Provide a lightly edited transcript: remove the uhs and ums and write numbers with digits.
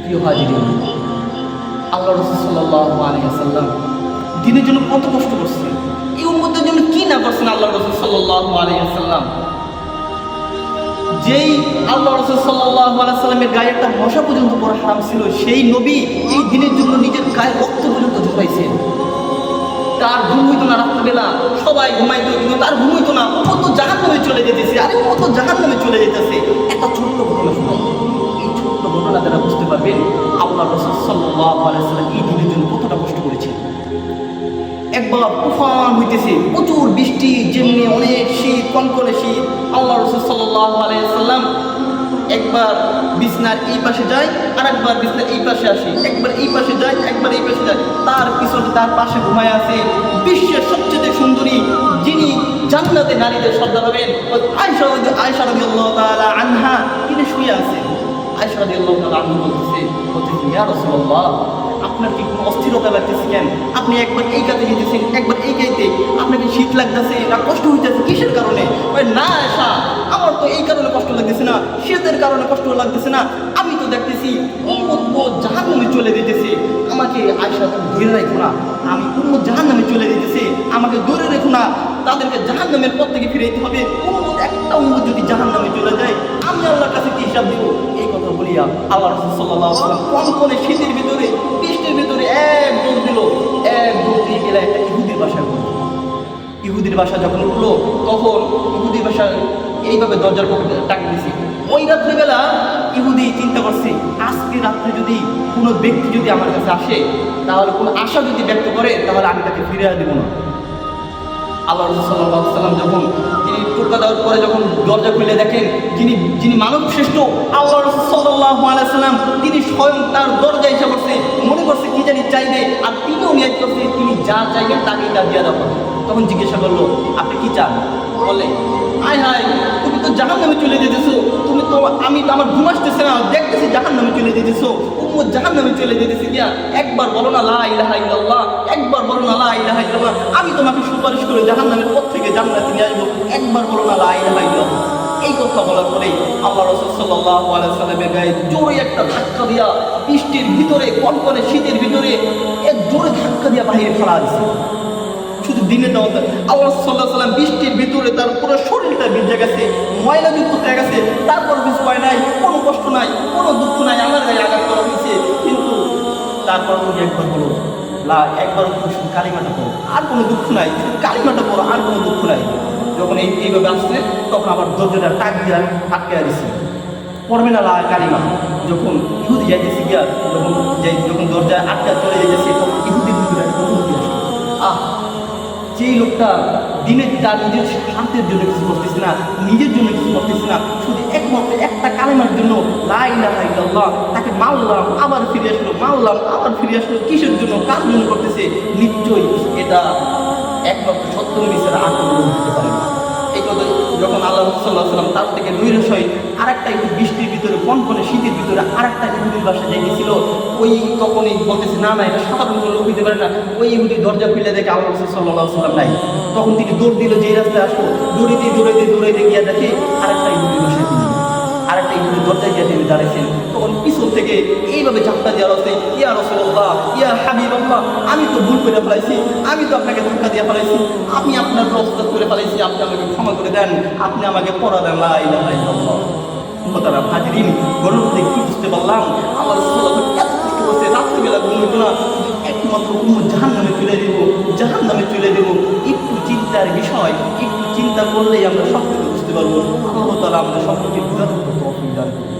প্রিয় হাজিরিন, আল্লাহ রাসূল সাল্লাল্লাহু আলাইহি ওয়াসাল্লাম দিনের জন্য কত কষ্ট করছে, এই উম্মতের জন্য কি না করছেন আল্লাহ রাসূল সাল্লাল্লাহু আলাইহি ওয়াসাল্লাম। যেই আল্লাহ রাসূল সাল্লাল্লাহু আলাইহি ওয়াসাল্লামের গায়ে একটা মশা পর্যন্ত পড়া হারাম ছিল, সেই নবী এই দিনের জন্য নিজের গায়ে রক্ত পর্যন্ত ঝরাইছেন। তার ঘুম হইতো না, রাত্রিবেলা সবাই ঘুমাইতো, কিন্তু তার ঘুম হইতো না। কত জাহান্নামে চলে যেতেছে, আরে কত জাহান্নামে চলে যেতেছে। একটা ছোট্ট ঘটনা শুনো, এই ছোট্ট ঘটনা দ্বারা বুঝতে পারবেন আল্লাহ রাসূল সাল্লাল্লাহু আলাইহি ওয়াসাল্লাম এই দিনের জন্য কতটা কষ্ট করেছেন। একবার তুফান হইতেছে, প্রচুর বৃষ্টি, যেমনি অনেক শীত, কনকনে শীত। আল্লাহ রাসূল সাল্লাল্লাহু আলাইহি ওয়াসাল্লাম একবার বিছনার এই পাশে যায়, আর একবার বিছনার এই পাশে আসে, একবার এই পাশে যায়, একবার এই পাশে যায়। তার পিছনে তার পাশে ঘুমায় আছে বিশ্বের সবচেয়ে সুন্দরী, যিনি জান্নাতে নারীদের সর্দার হবেন, আয়েশা রাদিয়াল্লাহু তাআলা আনহা, তিনি শুয়ে আছেন। আয়েশা রাদিয়াল্লাহু তাআলা আনহা বলতেছে, ইয়া রাসূলুল্লাহ, আপনার কি কোনো অস্থিরতা লাগতেছে কেন? আপনি একবার এই কাজে যেতেছেন, একবার এই কাজে, আপনাকে শীত লাগতেছে না কষ্ট হইতেছে, কিসের কারণে? না আয়েশা, আমার তো এই কারণে কষ্ট লাগতেছে না, শীতের কারণে কষ্ট লাগতেছে না, আমি তো দেখতেছি উম্মত জাহান্নামে চলে যেতেছে, আমাকে আয়েশা তুমি ধরে রাখো না, আমি উম্মত জাহান্নামে চলে যেতেছে, আমাকে ধরে রেখো না, তাদেরকে জাহান্নামের পথ থেকে ফিরে যেতে হবে। একটা উম্মত যদি জাহান্নামে চলে যায়, আমি আল্লাহর কাছে কি হিসাব দেবো? এই কথা বলিয়া আল্লাহ রাসূল সাল্লাল্লাহু আলাইহি ওয়াসাল্লাম কনকনে শীতের ভিতরে, বৃষ্টির ভিতরে এক দৌড় দিল, এক দৌড় দিয়ে গেলে একটা ইহুদির বাসায় উঠল। ইহুদির বাসা যখন উঠলো, তখন ইহুদির বাসা এইভাবে দরজার পক্ষে ডাক দিয়েছে। ওই রাত্রিবেলা ইহুদি চিন্তা করছে, আজকে রাত্রে যদি কোনো ব্যক্তি যদি আমার কাছে আসে, তাহলে কোনো আশা যদি ব্যক্ত করে, তাহলে আমি তাকে ফিরে দেবো না। আল্লাহ রাসূল সাল্লাল্লাহু আলাইহি ওয়াসাল্লাম যখন তিনি টোকা দেওয়ার পরে যখন দরজা খুলে দেখেন, যিনি মানব শ্রেষ্ঠ আল্লাহ রাসূল সাল্লাল্লাহু আলাইহি ওয়াসাল্লাম, তিনি স্বয়ং তার দরজায় এসে পড়ছে, মনে করছে কি জানি চাইবে, আর তিনিও নিয়ত করছে তিনি যা চাইবেন তাকেই তা দিয়ে দেওয়া হবে। তখন জিজ্ঞাসা করলো, আপনি কি চান? বলে, আয় হায়, তুমি তো জাহান্নামে চলে যেতেছো, তুমি তো, আমি তো, আমার ঘুম আসতেছে না, দেখতেছি জাহান্নামে চলে যেতেছো, উম্মত জাহান্নামে চলে যেতেছে গিয়া, একবার বলো না লা ইলাহা ইল্লাল্লাহ, একবার বলো না লা ইলাহা ইল্লাল্লাহ, আমি তোমাকে সুপারিশ করে জাহান্নামের পথ থেকে জান্নাতে নিয়ে আসবো, একবার বলো না লা ইলাহা ইল্লাল্লাহ। এই কথা বলার পরেই আল্লাহ রাসূল সাল্লাল্লাহু আলাইহি ওয়াসাল্লামের গায়ে জোরে একটা ধাক্কা দিয়া, বৃষ্টির ভিতরে, কনকনে শীতের ভিতরে এক জোরে ধাক্কা দিয়া বাহিরে ফেলা দিয়েছে। শুধু দিনে দেওয়া, আল্লাহ সাল্লাল্লাহু আলাইহি ওয়াসাল্লাম বৃষ্টির ভিতরে তার পুরো শরীরটা ভিজে গেছে, ময়লাযুক্ত হয়ে গেছে, তারপর কিছু হয় নাই, কোনো কষ্ট নাই, কোনো দুঃখ নাই, আমার গায়ে আঘাত করা হয়েছে, কিন্তু তারপর তুমি একবার বলো একবার শুধু কালিমাটা পড়ো, আর কোনো দুঃখ নাই, শুধু কালিমাটা পড়ো, আর কোনো দুঃখ নাই। যখন এইভাবে আসছে, তখন আবার দরজাটা টাক দিয়ে আটকে দিচ্ছে, পড়বে না কালিমা। যখন ইহুদি যাইতেছে গিয়া, যখন দরজায় আটকা চলে যেতেছে, তখন ইহুদির ভিতরে যেই লোকটা দিনের তার নিজের স্বার্থের জন্য কিছু করতেছে না, নিজের জন্য কিছু করতেছে না, শুধু একমাত্র একটা কালেমার জন্য লা ইলাহা ইল্লাল্লাহ, তাকে মারলাম আবার ফিরে আসলো, মারলাম আবার ফিরে আসলো, কিসের জন্য, কার জন্য করতেছে? নিশ্চয়ই এটা একমাত্র সত্য নবী ছাড়া আর কোনো লোক দিতে পারে না। এই কথা যখন আল্লাহ সাল্লাল্লাহু আলাইহি ওয়াসাল্লাম তার থেকে নৈরাশয় আরেকটা একটু বৃষ্টির ভিতরে, কনকনে শীতের ভিতরে আরেকটা ইহুদির বাসায় যাইতেছিল, ওই তখনই বলতেছে না না, এটা সাধারণ কোনো লোক হইতে পারে না। ওই ইহুদি দরজা খুলে দেখে আল্লাহ সাল্লাল্লাহু আলাইহি ওয়াসাল্লাম নাই। তখন তিনি দৌড় দিল, যেই রাস্তায় আসলো, দৌড়াইতে গিয়া দেখে আরেকটা ইহুদির বাসায়, তিনি আরেকটা ইহুদির দরজায় গিয়ে তিনি দাঁড়িয়েছেন। তখন পিছন থেকে এইভাবে ধাক্কা দেওয়া হচ্ছে, ইয়া রাসূলুল্লাহ, ইয়া হাবিবাল্লাহ, আমি তো ভুল করে ফেলাইছি, আমি তো আপনাকে ধাক্কা দিয়ে ফেলাইছি, আমি আপনার প্রস্তাব করে ফেলাইছি, আপনি আমাকে ক্ষমা করে দেন, আপনি আমাকে পড়া দেন লা ইলাহা ইল্লাল্লাহ। মোহতারাম হাজিরিন, গণনা থেকে কি বুঝতে পারলাম? আমার বলছে রাত্রিবেলা ঘুম হইতো না, একমাত্র জাহান্নামে চলে দেবো। একটু চিন্তার বিষয়, একটু চিন্তা করলেই আমরা সব কিছু বুঝতে পারবো। আল্লাহ তাআলা আমাদের সকলকে বুঝার তৌফিক দান করুন।